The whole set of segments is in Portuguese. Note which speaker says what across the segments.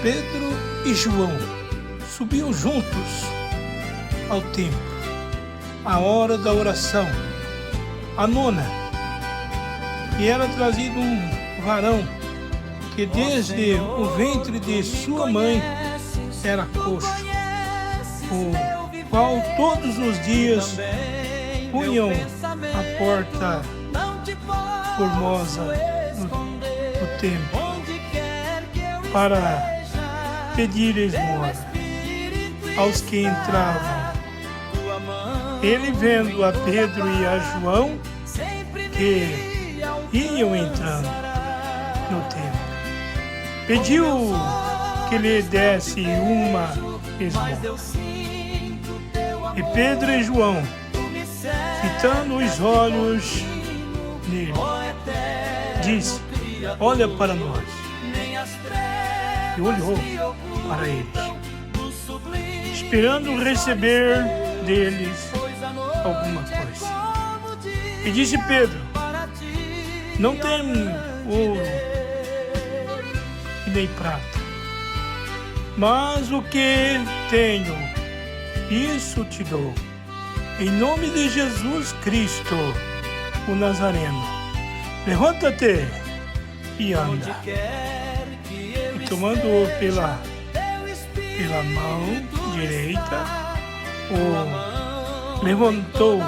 Speaker 1: Pedro e João subiam juntos ao templo, à hora da oração, a nona, e era trazido um varão que desde o ventre de sua mãe era coxo, o qual todos os dias punham a porta formosa do templo para pedir esmola aos que entravam. Ele, vendo a Pedro e a João que iam entrando no templo, pediu que lhe desse uma esmola. E Pedro e João, fitando os olhos nele, disse: olha para nós. E olhou para eles, esperando receber deles alguma coisa. E disse Pedro: não tem ouro e nem prata, mas o que tenho, isso te dou. Em nome de Jesus Cristo, o Nazareno, levanta-te e anda. E tomando-o pela mão direita, o levantou,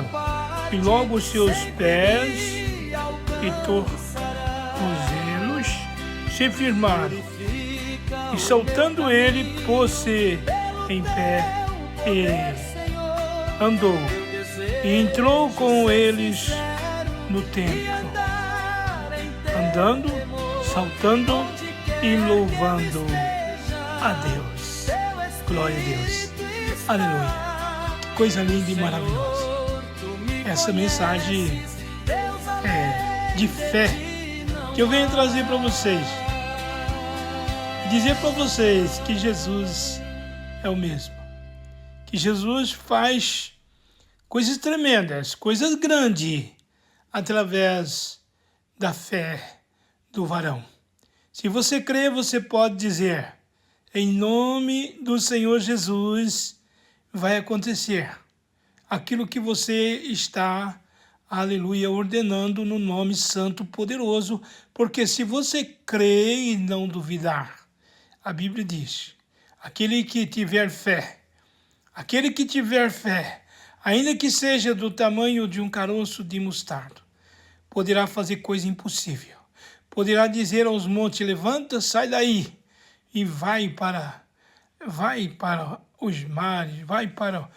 Speaker 1: e logo os seus pés e tornozelos se firmaram. E saltando ele, pôs-se em pé e andou, e entrou com eles no templo, andando, saltando e louvando a Deus. Glória a Deus. Aleluia. Que coisa linda e maravilhosa. Essa mensagem de fé que eu venho trazer para vocês. Dizer para vocês que Jesus é o mesmo. Que Jesus faz coisas tremendas, coisas grandes, através da fé do varão. Se você crê, você pode dizer: em nome do Senhor Jesus vai acontecer aquilo que você está, aleluia, ordenando no nome santo poderoso, porque se você crê e não duvidar, a Bíblia diz: aquele que tiver fé, ainda que seja do tamanho de um caroço de mostarda, poderá fazer coisa impossível. Poderá dizer aos montes: levanta, sai daí, e vai para os mares, vai para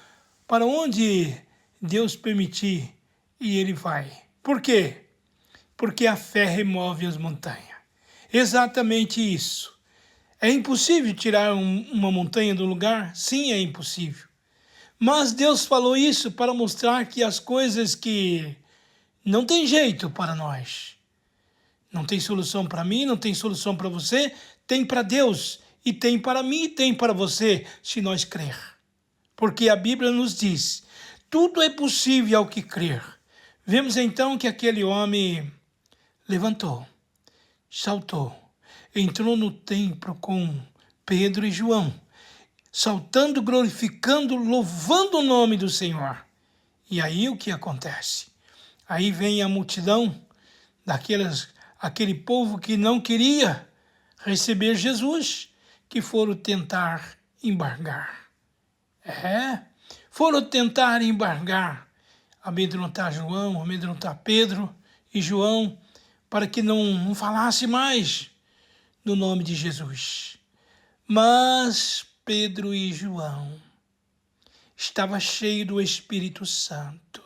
Speaker 1: onde Deus permitir, e ele vai. Por quê? Porque a fé remove as montanhas. Exatamente isso. É impossível tirar uma montanha do lugar? Sim, é impossível. Mas Deus falou isso para mostrar que as coisas que não tem jeito para nós, não tem solução para mim, não tem solução para você, tem para Deus, e tem para mim, e tem para você, se nós crer. Porque a Bíblia nos diz: tudo é possível ao que crer. Vemos então que aquele homem levantou, saltou, entrou no templo com Pedro e João, saltando, glorificando, louvando o nome do Senhor. E aí o que acontece? Aí vem a multidão aquele povo que não queria receber Jesus, que foram tentar embargar. Foram tentar embargar, amedrontar João, amedrontar Pedro e João, para que não falasse mais no nome de Jesus. Mas Pedro e João estavam cheios do Espírito Santo.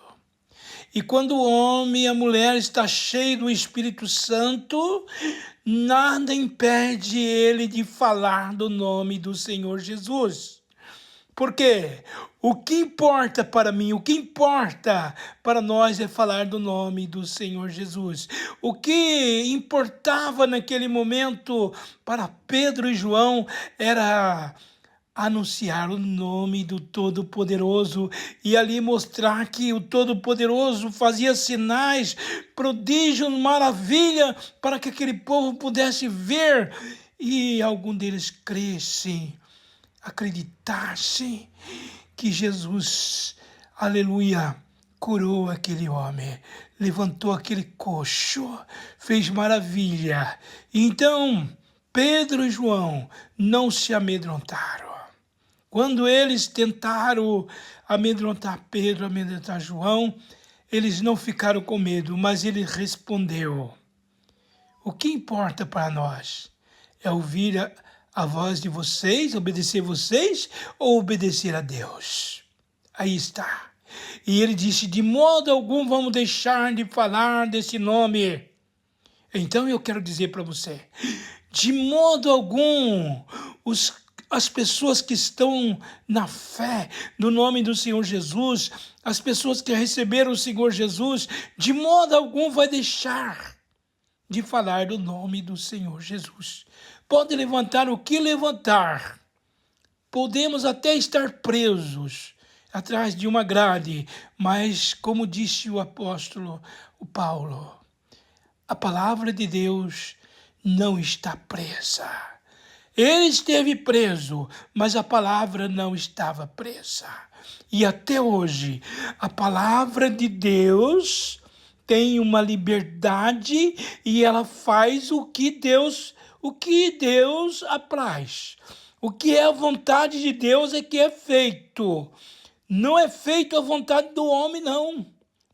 Speaker 1: E quando o homem e a mulher estão cheios do Espírito Santo, nada impede ele de falar do nome do Senhor Jesus. Porque o que importa para mim, o que importa para nós é falar do nome do Senhor Jesus. O que importava naquele momento para Pedro e João era anunciar o nome do Todo-Poderoso e ali mostrar que o Todo-Poderoso fazia sinais, prodígios, maravilha, para que aquele povo pudesse ver e algum deles crescem, acreditassem que Jesus, aleluia, curou aquele homem, levantou aquele coxo, fez maravilha. Então, Pedro e João não se amedrontaram. Quando eles tentaram amedrontar Pedro, amedrontar João, eles não ficaram com medo, mas ele respondeu: o que importa para nós é ouvir a voz de vocês, obedecer vocês ou obedecer a Deus? Aí está. E ele disse: de modo algum vamos deixar de falar desse nome. Então eu quero dizer para você, de modo algum, as pessoas que estão na fé no nome do Senhor Jesus, as pessoas que receberam o Senhor Jesus, de modo algum vai deixar de falar do nome do Senhor Jesus. Pode levantar o que levantar. Podemos até estar presos atrás de uma grade, mas como disse o apóstolo Paulo, a palavra de Deus não está presa. Ele esteve preso, mas a palavra não estava presa. E até hoje, a palavra de Deus tem uma liberdade e ela faz o que Deus apraz. O que é a vontade de Deus é que é feito. Não é feito a vontade do homem, não,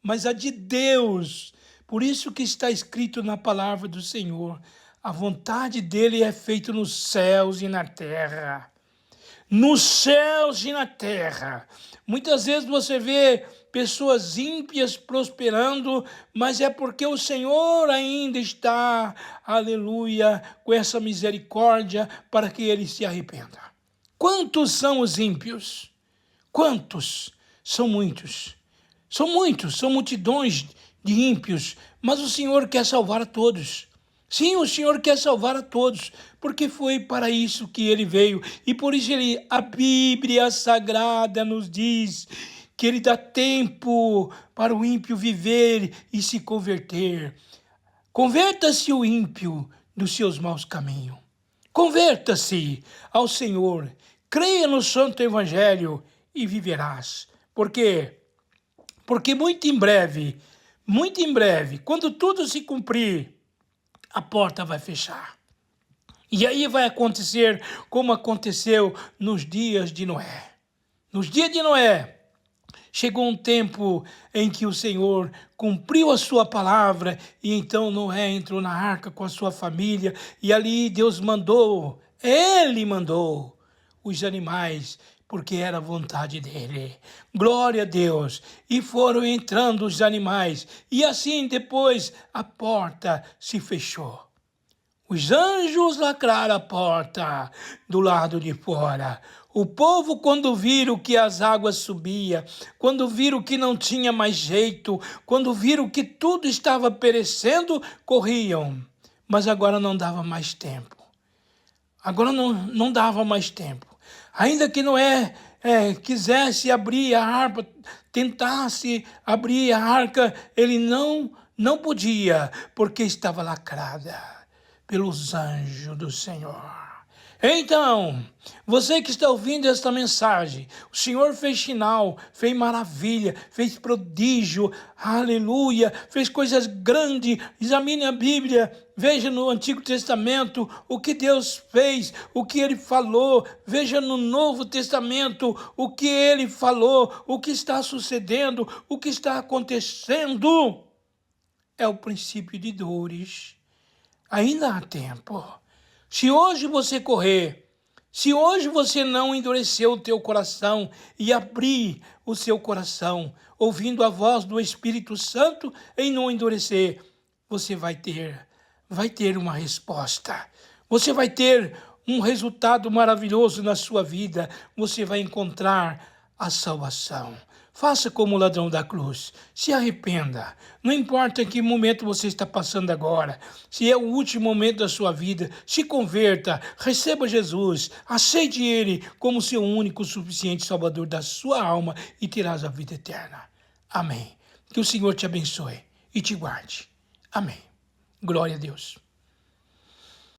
Speaker 1: mas a de Deus. Por isso que está escrito na palavra do Senhor: a vontade dele é feita nos céus e na terra. Nos céus e na terra. Muitas vezes você vê pessoas ímpias prosperando, mas é porque o Senhor ainda está, aleluia, com essa misericórdia para que ele se arrependa. Quantos são os ímpios? Quantos? São muitos. São muitos, são multidões de ímpios, mas o Senhor quer salvar a todos. Sim, o Senhor quer salvar a todos, porque foi para isso que ele veio. E por isso a Bíblia Sagrada nos diz que ele dá tempo para o ímpio viver e se converter. Converta-se o ímpio dos seus maus caminhos. Converta-se ao Senhor. Creia no Santo Evangelho e viverás. Por quê? Porque muito em breve, quando tudo se cumprir, a porta vai fechar. E aí vai acontecer como aconteceu nos dias de Noé. Nos dias de Noé, chegou um tempo em que o Senhor cumpriu a sua palavra e então Noé entrou na arca com a sua família e ali Deus mandou, ele mandou os animais, porque era a vontade dele. Glória a Deus! E foram entrando os animais, e assim depois a porta se fechou. Os anjos lacraram a porta do lado de fora. O povo, quando viram que as águas subiam, quando viram que não tinha mais jeito, quando viram que tudo estava perecendo, corriam. Mas agora não dava mais tempo. Agora não dava mais tempo. Ainda que Noé quisesse abrir a arca, tentasse abrir a arca, ele não podia, porque estava lacrada pelos anjos do Senhor. Então, você que está ouvindo esta mensagem, o Senhor fez sinal, fez maravilha, fez prodígio, aleluia, fez coisas grandes. Examine a Bíblia, veja no Antigo Testamento o que Deus fez, o que Ele falou. Veja no Novo Testamento o que Ele falou, o que está sucedendo, o que está acontecendo. É o princípio de dores. Ainda há tempo. Se hoje você correr, se hoje você não endurecer o teu coração e abrir o seu coração, ouvindo a voz do Espírito Santo e não endurecer, você vai ter uma resposta. Você vai ter um resultado maravilhoso na sua vida. Você vai encontrar a salvação. Faça como o ladrão da cruz, se arrependa. Não importa em que momento você está passando agora, se é o último momento da sua vida, se converta, receba Jesus, aceite Ele como seu único, suficiente Salvador da sua alma e terás a vida eterna. Amém. Que o Senhor te abençoe e te guarde. Amém. Glória a Deus.